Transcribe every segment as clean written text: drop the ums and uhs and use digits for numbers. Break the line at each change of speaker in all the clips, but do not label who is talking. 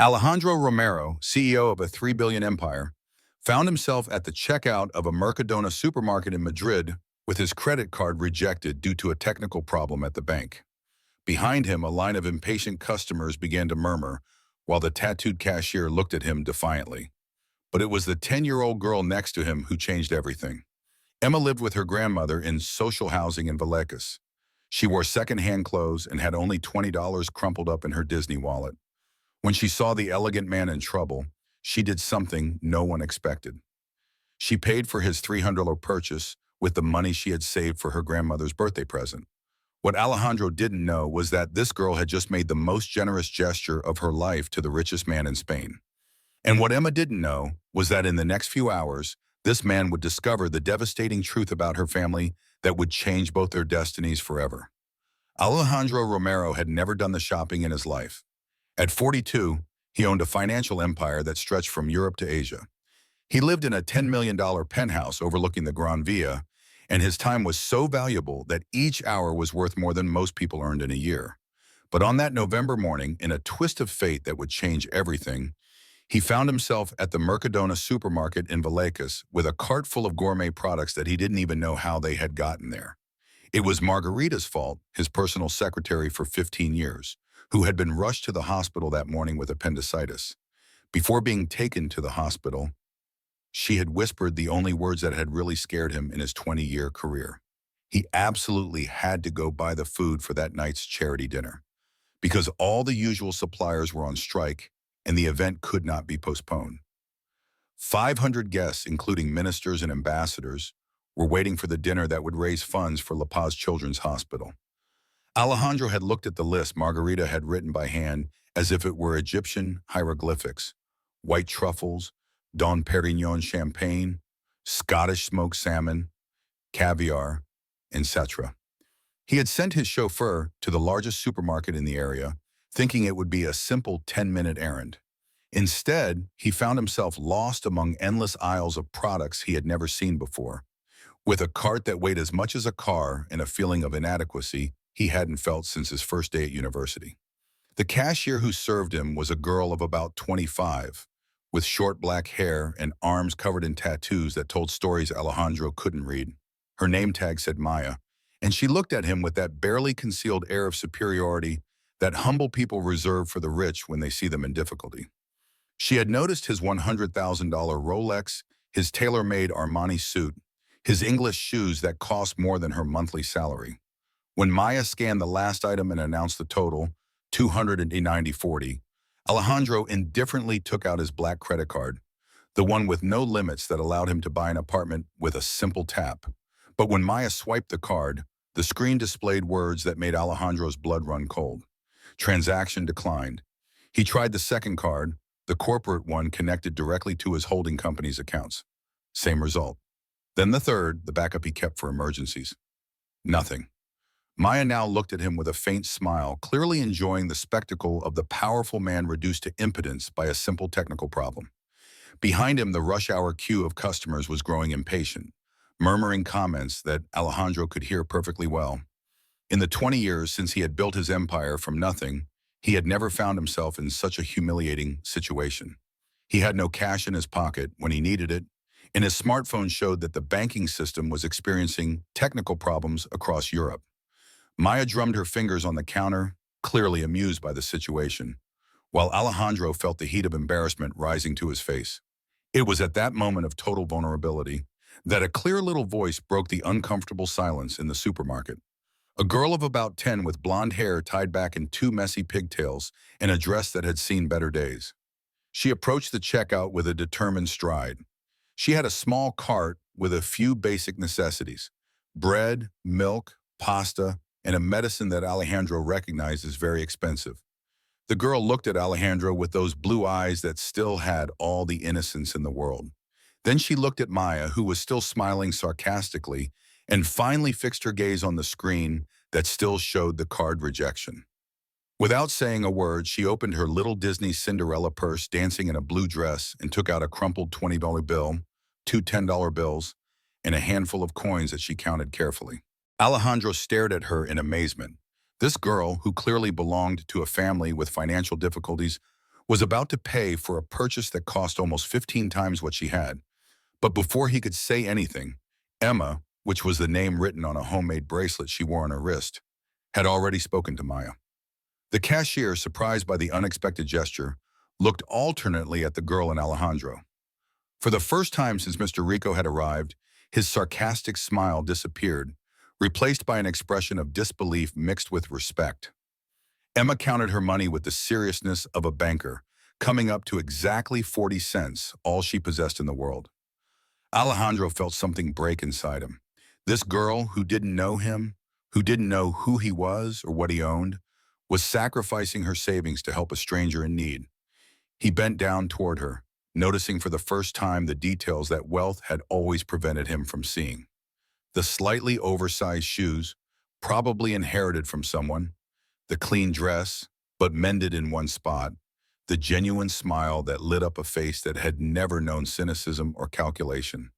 Alejandro Romero, CEO of a 3 billion empire, found himself at the checkout of a Mercadona supermarket in Madrid with his credit card rejected due to a technical problem at the bank. Behind him, a line of impatient customers began to murmur, while the tattooed cashier looked at him defiantly. But it was the 10-year-old girl next to him who changed everything. Emma lived with her grandmother in social housing in Vallecas. She wore second-hand clothes and had only $20 crumpled up in her Disney wallet. When she saw the elegant man in trouble, she did something no one expected. She paid for his $300 purchase with the money she had saved for her grandmother's birthday present. What Alejandro didn't know was that this girl had just made the most generous gesture of her life to the richest man in Spain. And what Emma didn't know was that in the next few hours, this man would discover the devastating truth about her family that would change both their destinies forever. Alejandro Romero had never done the shopping in his life. At 42, he owned a financial empire that stretched from Europe to Asia. He lived in a $10 million penthouse overlooking the Gran Via, and his time was so valuable that each hour was worth more than most people earned in a year. But on that November morning, in a twist of fate that would change everything, he found himself at the Mercadona supermarket in Vallecas with a cart full of gourmet products that he didn't even know how they had gotten there. It was Margarita's fault, his personal secretary for 15 years, who had been rushed to the hospital that morning with appendicitis. Before being taken to the hospital, she had whispered the only words that had really scared him in his 20-year career. He absolutely had to go buy the food for that night's charity dinner, because all the usual suppliers were on strike and the event could not be postponed. 500 guests, including ministers and ambassadors, were waiting for the dinner that would raise funds for La Paz Children's Hospital. Alejandro had looked at the list Margarita had written by hand as if it were Egyptian hieroglyphics: white truffles, Dom Perignon champagne, Scottish smoked salmon, caviar, etc. He had sent his chauffeur to the largest supermarket in the area, thinking it would be a simple 10-minute errand. Instead, he found himself lost among endless aisles of products he had never seen before. With a cart that weighed as much as a car and a feeling of inadequacy he hadn't felt since his first day at university. The cashier who served him was a girl of about 25, with short black hair and arms covered in tattoos that told stories Alejandro couldn't read. Her name tag said Maya, and she looked at him with that barely concealed air of superiority that humble people reserve for the rich when they see them in difficulty. She had noticed his $100,000 Rolex, his tailor-made Armani suit, his English shoes that cost more than her monthly salary. When Maya scanned the last item and announced the total, $290.40, Alejandro indifferently took out his black credit card, the one with no limits that allowed him to buy an apartment with a simple tap. But when Maya swiped the card, the screen displayed words that made Alejandro's blood run cold. Transaction declined. He tried the second card, the corporate one connected directly to his holding company's accounts. Same result. Then the third, the backup he kept for emergencies. Nothing. Maya now looked at him with a faint smile, clearly enjoying the spectacle of the powerful man reduced to impotence by a simple technical problem. Behind him, the rush hour queue of customers was growing impatient, murmuring comments that Alejandro could hear perfectly well. In the 20 years since he had built his empire from nothing, he had never found himself in such a humiliating situation. He had no cash in his pocket when he needed it, and his smartphone showed that the banking system was experiencing technical problems across Europe. Maya drummed her fingers on the counter, clearly amused by the situation, while Alejandro felt the heat of embarrassment rising to his face. It was at that moment of total vulnerability that a clear little voice broke the uncomfortable silence in the supermarket. A girl of about 10 with blonde hair tied back in two messy pigtails and a dress that had seen better days. She approached the checkout with a determined stride. She had a small cart with a few basic necessities: bread, milk, pasta, and a medicine that Alejandro recognized as very expensive. The girl looked at Alejandro with those blue eyes that still had all the innocence in the world. Then she looked at Maya, who was still smiling sarcastically, and finally fixed her gaze on the screen that still showed the card rejection. Without saying a word, she opened her little Disney Cinderella purse dancing in a blue dress and took out a crumpled $20 bill, two $10 bills, and a handful of coins that she counted carefully. Alejandro stared at her in amazement. This girl, who clearly belonged to a family with financial difficulties, was about to pay for a purchase that cost almost 15 times what she had. But before he could say anything, Emma, which was the name written on a homemade bracelet she wore on her wrist, had already spoken to Maya. The cashier, surprised by the unexpected gesture, looked alternately at the girl and Alejandro. For the first time since Mr. Rico had arrived, his sarcastic smile disappeared, replaced by an expression of disbelief mixed with respect. Emma counted her money with the seriousness of a banker, coming up to exactly 40 cents, all she possessed in the world. Alejandro felt something break inside him. This girl who didn't know him, who didn't know who he was or what he owned, was sacrificing her savings to help a stranger in need. He bent down toward her, noticing for the first time the details that wealth had always prevented him from seeing. The slightly oversized shoes, probably inherited from someone, the clean dress, but mended in one spot, the genuine smile that lit up a face that had never known cynicism or calculation.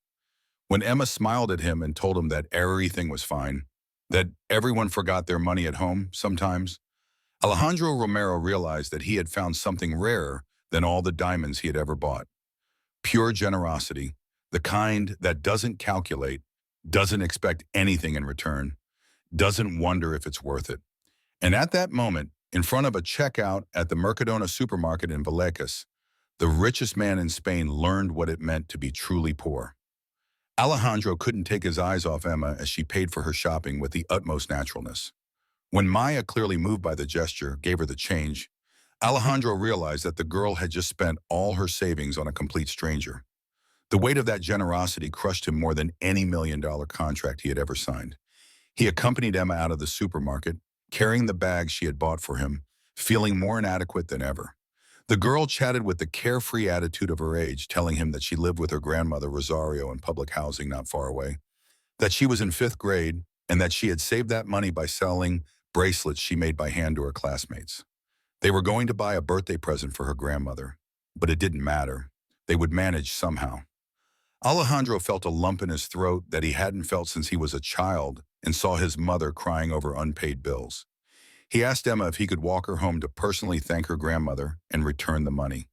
When Emma smiled at him and told him that everything was fine, that everyone forgot their money at home sometimes, Alejandro Romero realized that he had found something rarer than all the diamonds he had ever bought. Pure generosity, the kind that doesn't calculate, doesn't expect anything in return, doesn't wonder if it's worth it. And at that moment, in front of a checkout at the Mercadona supermarket in Vallecas, the richest man in Spain learned what it meant to be truly poor. Alejandro couldn't take his eyes off Emma as she paid for her shopping with the utmost naturalness. When Maya, clearly moved by the gesture, gave her the change, Alejandro realized that the girl had just spent all her savings on a complete stranger. The weight of that generosity crushed him more than any million-dollar contract he had ever signed. He accompanied Emma out of the supermarket, carrying the bag she had bought for him, feeling more inadequate than ever. The girl chatted with the carefree attitude of her age, telling him that she lived with her grandmother Rosario in public housing not far away, that she was in 5th grade, and that she had saved that money by selling bracelets she made by hand to her classmates. They were going to buy a birthday present for her grandmother, but it didn't matter. They would manage somehow. Alejandro felt a lump in his throat that he hadn't felt since he was a child and saw his mother crying over unpaid bills. He asked Emma if he could walk her home to personally thank her grandmother and return the money.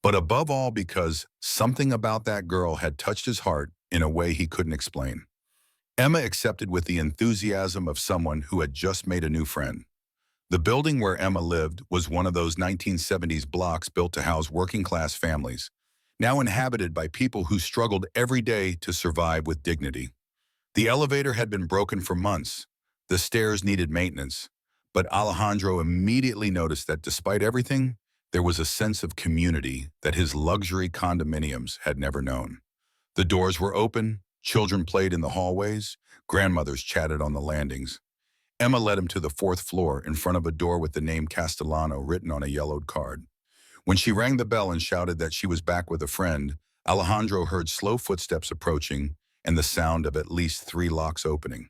But above all, because something about that girl had touched his heart in a way he couldn't explain. Emma accepted with the enthusiasm of someone who had just made a new friend. The building where Emma lived was one of those 1970s blocks built to house working-class families, now inhabited by people who struggled every day to survive with dignity. The elevator had been broken for months. The stairs needed maintenance. But Alejandro immediately noticed that despite everything, there was a sense of community that his luxury condominiums had never known. The doors were open, children played in the hallways, grandmothers chatted on the landings. Emma led him to the 4th floor in front of a door with the name Castellano written on a yellowed card. When she rang the bell and shouted that she was back with a friend, Alejandro heard slow footsteps approaching and the sound of at least 3 locks opening.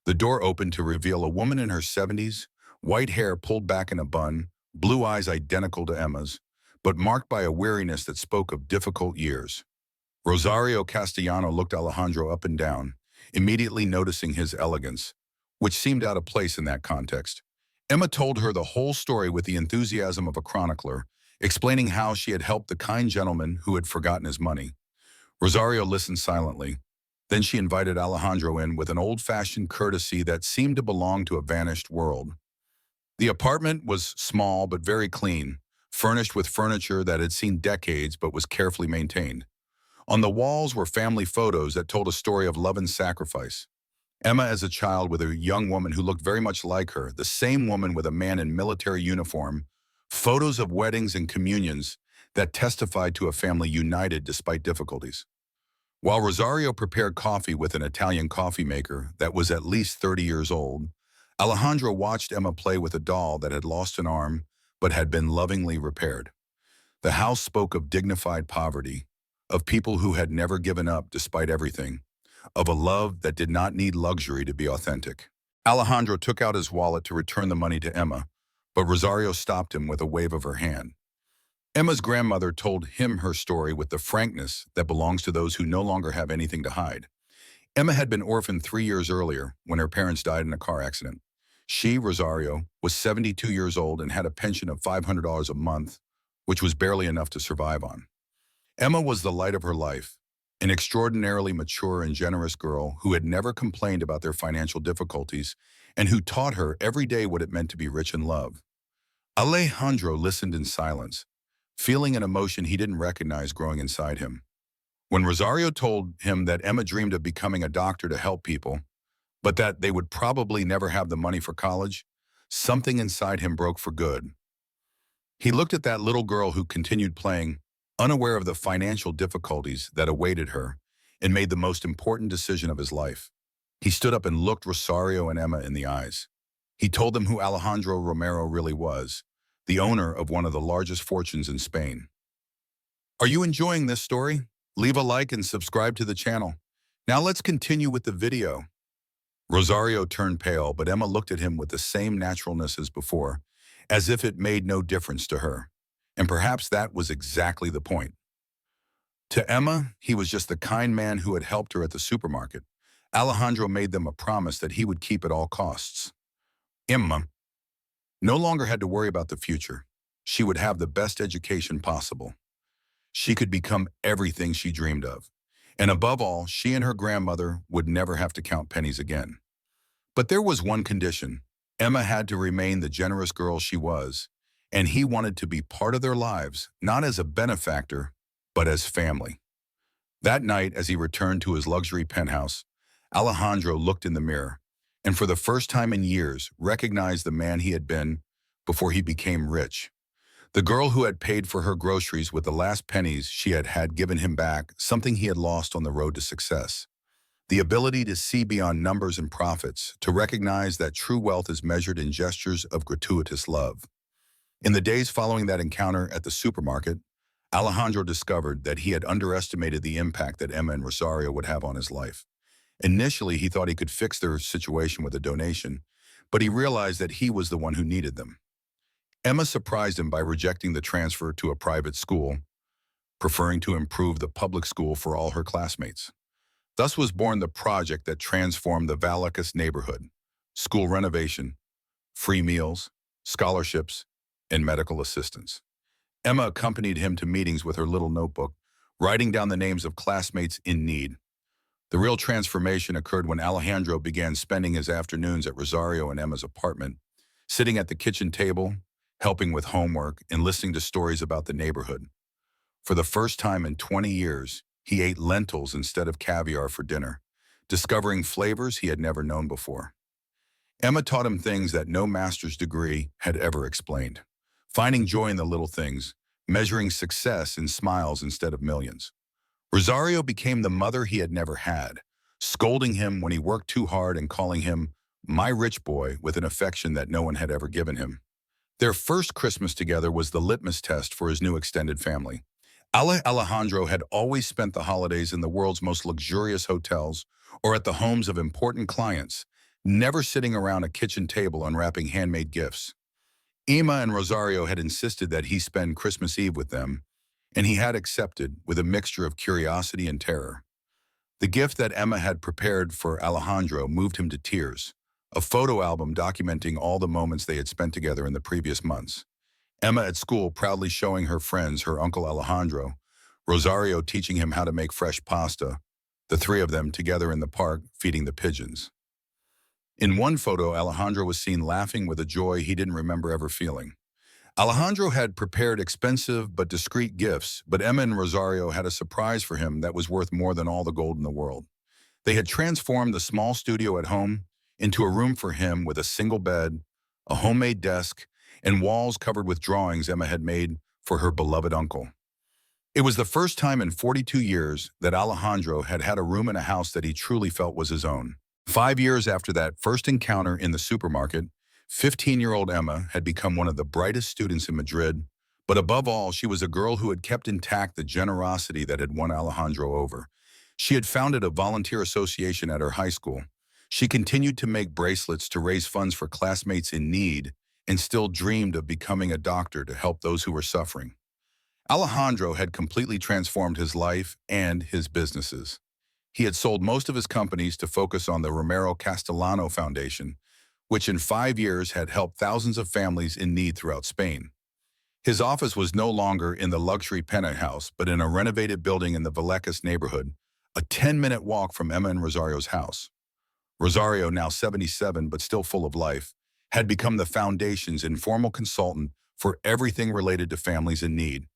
The door opened to reveal a woman in her 70s, white hair pulled back in a bun, blue eyes identical to Emma's, but marked by a weariness that spoke of difficult years. Rosario Castellano looked Alejandro up and down, immediately noticing his elegance, which seemed out of place in that context. Emma told her the whole story with the enthusiasm of a chronicler, explaining how she had helped the kind gentleman who had forgotten his money. Rosario listened silently. Then she invited Alejandro in with an old-fashioned courtesy that seemed to belong to a vanished world. The apartment was small but very clean, furnished with furniture that had seen decades but was carefully maintained. On the walls were family photos that told a story of love and sacrifice. Emma as a child with a young woman who looked very much like her, the same woman with a man in military uniform, photos of weddings and communions that testified to a family united despite difficulties. While Rosario prepared coffee with an Italian coffee maker that was at least 30 years old, Alejandro watched Emma play with a doll that had lost an arm but had been lovingly repaired. The house spoke of dignified poverty, of people who had never given up despite everything, of a love that did not need luxury to be authentic. Alejandro took out his wallet to return the money to Emma, but Rosario stopped him with a wave of her hand. Emma's grandmother told him her story with the frankness that belongs to those who no longer have anything to hide. Emma had been orphaned 3 years earlier when her parents died in a car accident. She, Rosario, was 72 years old and had a pension of $500 a month, which was barely enough to survive on. Emma was the light of her life, an extraordinarily mature and generous girl who had never complained about their financial difficulties and who taught her every day what it meant to be rich in love. Alejandro listened in silence, feeling an emotion he didn't recognize growing inside him. When Rosario told him that Emma dreamed of becoming a doctor to help people, but that they would probably never have the money for college, something inside him broke for good. He looked at that little girl who continued playing, unaware of the financial difficulties that awaited her, and made the most important decision of his life. He stood up and looked Rosario and Emma in the eyes. He told them who Alejandro Romero really was, the owner of one of the largest fortunes in Spain. Are you enjoying this story? Leave a like and subscribe to the channel. Now let's continue with the video. Rosario turned pale, but Emma looked at him with the same naturalness as before, as if it made no difference to her. And perhaps that was exactly the point. To Emma, he was just the kind man who had helped her at the supermarket. Alejandro made them a promise that he would keep at all costs. Emma no longer had to worry about the future. She would have the best education possible. She could become everything she dreamed of. And above all, she and her grandmother would never have to count pennies again. But there was one condition. Emma had to remain the generous girl she was, and he wanted to be part of their lives, not as a benefactor, but as family. That night, as he returned to his luxury penthouse, Alejandro looked in the mirror, and for the first time in years, recognized the man he had been before he became rich. The girl who had paid for her groceries with the last pennies she had given him back, something he had lost on the road to success. The ability to see beyond numbers and profits, to recognize that true wealth is measured in gestures of gratuitous love. In the days following that encounter at the supermarket, Alejandro discovered that he had underestimated the impact that Emma and Rosario would have on his life. Initially, he thought he could fix their situation with a donation, but he realized that he was the one who needed them. Emma surprised him by rejecting the transfer to a private school, preferring to improve the public school for all her classmates. Thus was born the project that transformed the Vallecas neighborhood: school renovation, free meals, scholarships, and medical assistance. Emma accompanied him to meetings with her little notebook, writing down the names of classmates in need. The real transformation occurred when Alejandro began spending his afternoons at Rosario and Emma's apartment, sitting at the kitchen table, helping with homework, and listening to stories about the neighborhood. For the first time in 20 years, he ate lentils instead of caviar for dinner, discovering flavors he had never known before. Emma taught him things that no master's degree had ever explained: finding joy in the little things, measuring success in smiles instead of millions. Rosario became the mother he had never had, scolding him when he worked too hard and calling him "my rich boy" with an affection that no one had ever given him. Their first Christmas together was the litmus test for his new extended family. Alejandro had always spent the holidays in the world's most luxurious hotels or at the homes of important clients, never sitting around a kitchen table unwrapping handmade gifts. Emma and Rosario had insisted that he spend Christmas Eve with them, and he had accepted with a mixture of curiosity and terror. The gift that Emma had prepared for Alejandro moved him to tears, a photo album documenting all the moments they had spent together in the previous months. Emma at school proudly showing her friends her Uncle Alejandro, Rosario teaching him how to make fresh pasta, the three of them together in the park feeding the pigeons. In one photo, Alejandro was seen laughing with a joy he didn't remember ever feeling. Alejandro had prepared expensive but discreet gifts, but Emma and Rosario had a surprise for him that was worth more than all the gold in the world. They had transformed the small studio at home into a room for him with a single bed, a homemade desk, and walls covered with drawings Emma had made for her beloved uncle. It was the first time in 42 years that Alejandro had had a room in a house that he truly felt was his own. 5 years after that first encounter in the supermarket, 15-year-old Emma had become one of the brightest students in Madrid, but above all, she was a girl who had kept intact the generosity that had won Alejandro over. She had founded a volunteer association at her high school. She continued to make bracelets to raise funds for classmates in need, and still dreamed of becoming a doctor to help those who were suffering. Alejandro had completely transformed his life and his businesses. He had sold most of his companies to focus on the Romero Castellano Foundation, which in 5 years had helped thousands of families in need throughout Spain. His office was no longer in the luxury penthouse, but in a renovated building in the Vallecas neighborhood, a 10-minute walk from Emma and Rosario's house. Rosario, now 77 but still full of life, had become the foundation's informal consultant for everything related to families in need.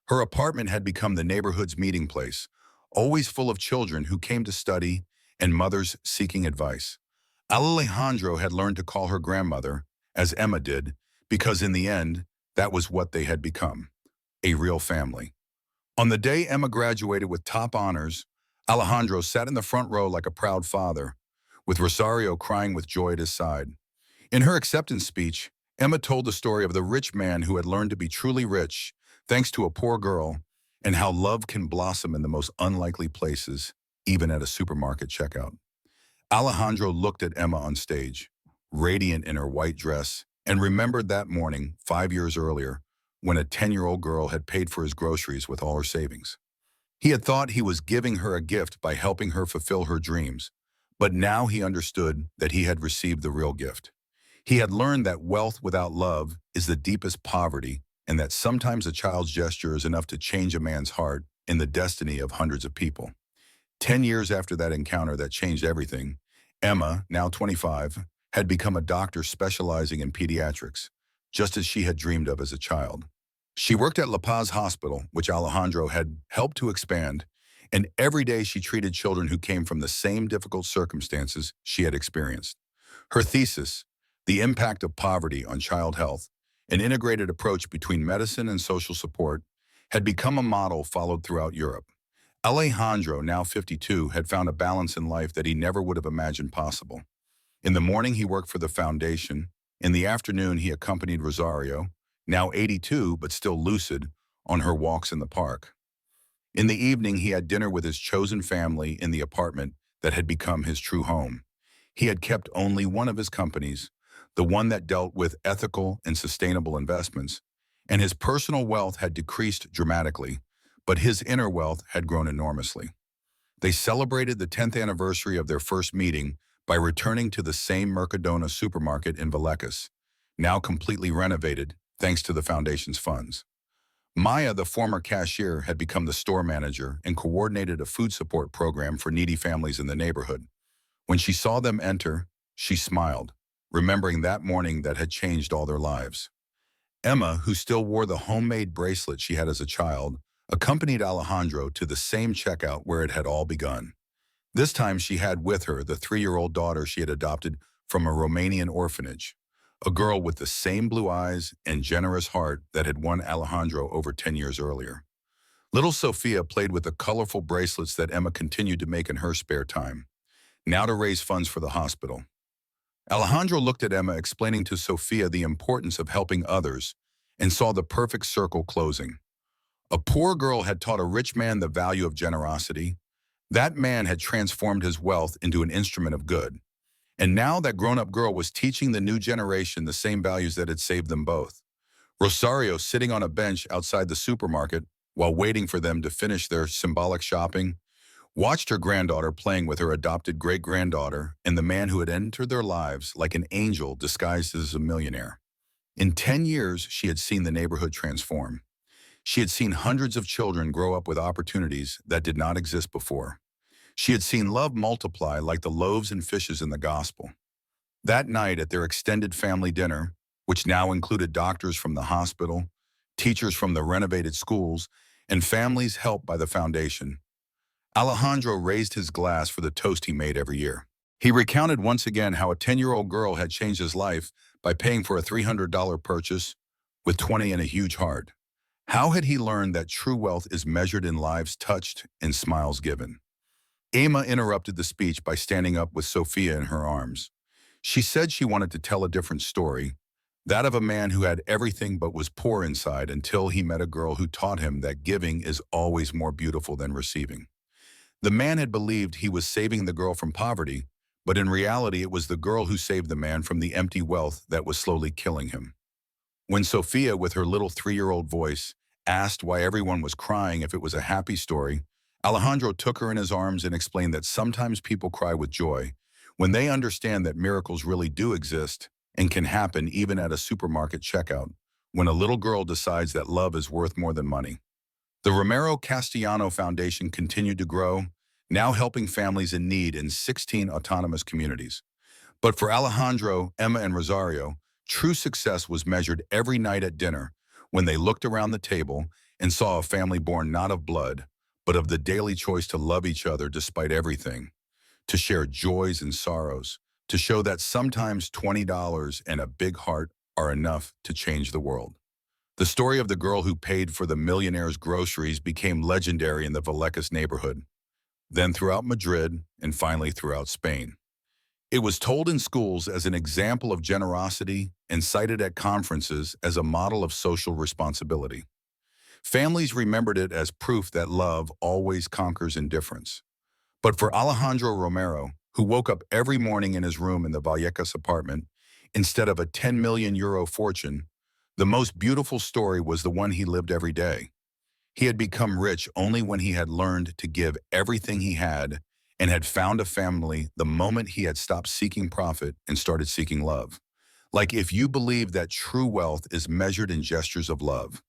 Her apartment had become the neighborhood's meeting place, always full of children who came to study and mothers seeking advice. Alejandro had learned to call her grandmother, as Emma did, because in the end, that was what they had become, a real family. On the day Emma graduated with top honors, Alejandro sat in the front row like a proud father, with Rosario crying with joy at his side. In her acceptance speech, Emma told the story of the rich man who had learned to be truly rich thanks to a poor girl, and how love can blossom in the most unlikely places, even at a supermarket checkout. Alejandro looked at Emma on stage, radiant in her white dress, and remembered that morning, 5 years earlier, when a 10-year-old girl had paid for his groceries with all her savings. He had thought he was giving her a gift by helping her fulfill her dreams, but now he understood that he had received the real gift. He had learned that wealth without love is the deepest poverty, and that sometimes a child's gesture is enough to change a man's heart and the destiny of hundreds of people. 10 years after that encounter that changed everything, Emma, now 25, had become a doctor specializing in pediatrics, just as she had dreamed of as a child. She worked at La Paz Hospital, which Alejandro had helped to expand, and every day she treated children who came from the same difficult circumstances she had experienced. Her thesis, The Impact of Poverty on Child Health, an integrated approach between medicine and social support, had become a model followed throughout Europe. Alejandro, now 52, had found a balance in life that he never would have imagined possible. In the morning, he worked for the foundation. In the afternoon, he accompanied Rosario, now 82 but still lucid, on her walks in the park. In the evening, he had dinner with his chosen family in the apartment that had become his true home. He had kept only one of his companies, the one that dealt with ethical and sustainable investments, and his personal wealth had decreased dramatically, but his inner wealth had grown enormously. They celebrated the 10th anniversary of their first meeting by returning to the same Mercadona supermarket in Vallecas, now completely renovated thanks to the foundation's funds. Maya, the former cashier, had become the store manager and coordinated a food support program for needy families in the neighborhood. When she saw them enter, she smiled, remembering that morning that had changed all their lives. Emma, who still wore the homemade bracelet she had as a child, accompanied Alejandro to the same checkout where it had all begun. This time she had with her the 3-year-old daughter she had adopted from a Romanian orphanage, a girl with the same blue eyes and generous heart that had won Alejandro over 10 years earlier. Little Sophia played with the colorful bracelets that Emma continued to make in her spare time, now to raise funds for the hospital. Alejandro looked at Emma, explaining to Sophia the importance of helping others, and saw the perfect circle closing. A poor girl had taught a rich man the value of generosity. That man had transformed his wealth into an instrument of good. And now that grown-up girl was teaching the new generation the same values that had saved them both. Rosario, sitting on a bench outside the supermarket while waiting for them to finish their symbolic shopping, watched her granddaughter playing with her adopted great-granddaughter and the man who had entered their lives like an angel disguised as a millionaire. In 10 years, she had seen the neighborhood transform. She had seen hundreds of children grow up with opportunities that did not exist before. She had seen love multiply like the loaves and fishes in the gospel. That night at their extended family dinner, which now included doctors from the hospital, teachers from the renovated schools, and families helped by the foundation, Alejandro raised his glass for the toast he made every year. He recounted once again how a 10-year-old girl had changed his life by paying for a $300 purchase with 20 and a huge heart. How had he learned that true wealth is measured in lives touched and smiles given? Emma interrupted the speech by standing up with Sophia in her arms. She said she wanted to tell a different story, that of a man who had everything but was poor inside until he met a girl who taught him that giving is always more beautiful than receiving. The man had believed he was saving the girl from poverty, but in reality it was the girl who saved the man from the empty wealth that was slowly killing him. When Sophia, with her little 3-year-old voice, asked why everyone was crying if it was a happy story, Alejandro took her in his arms and explained that sometimes people cry with joy when they understand that miracles really do exist and can happen even at a supermarket checkout, when a little girl decides that love is worth more than money. The Romero Castellano Foundation continued to grow, now helping families in need in 16 autonomous communities. But for Alejandro, Emma, and Rosario, true success was measured every night at dinner when they looked around the table and saw a family born not of blood, but of the daily choice to love each other despite everything, to share joys and sorrows, to show that sometimes $20 and a big heart are enough to change the world. The story of the girl who paid for the millionaire's groceries became legendary in the Vallecas neighborhood, then throughout Madrid, and finally throughout Spain. It was told in schools as an example of generosity and cited at conferences as a model of social responsibility. Families remembered it as proof that love always conquers indifference. But for Alejandro Romero, who woke up every morning in his room in the Vallecas apartment, instead of a 10 million euro fortune, the most beautiful story was the one he lived every day. He had become rich only when he had learned to give everything he had and had found a family the moment he had stopped seeking profit and started seeking love. Like, if you believe that true wealth is measured in gestures of love,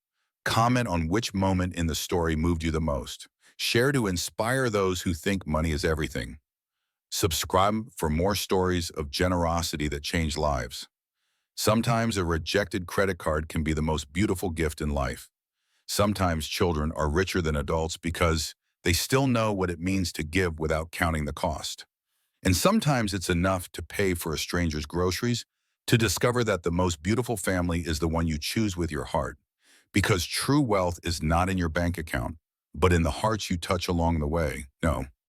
comment on which moment in the story moved you the most. Share to inspire those who think money is everything. Subscribe for more stories of generosity that change lives. Sometimes a rejected credit card can be the most beautiful gift in life. Sometimes children are richer than adults because they still know what it means to give without counting the cost. And sometimes it's enough to pay for a stranger's groceries to discover that the most beautiful family is the one you choose with your heart. Because true wealth is not in your bank account, but in the hearts you touch along the way. No.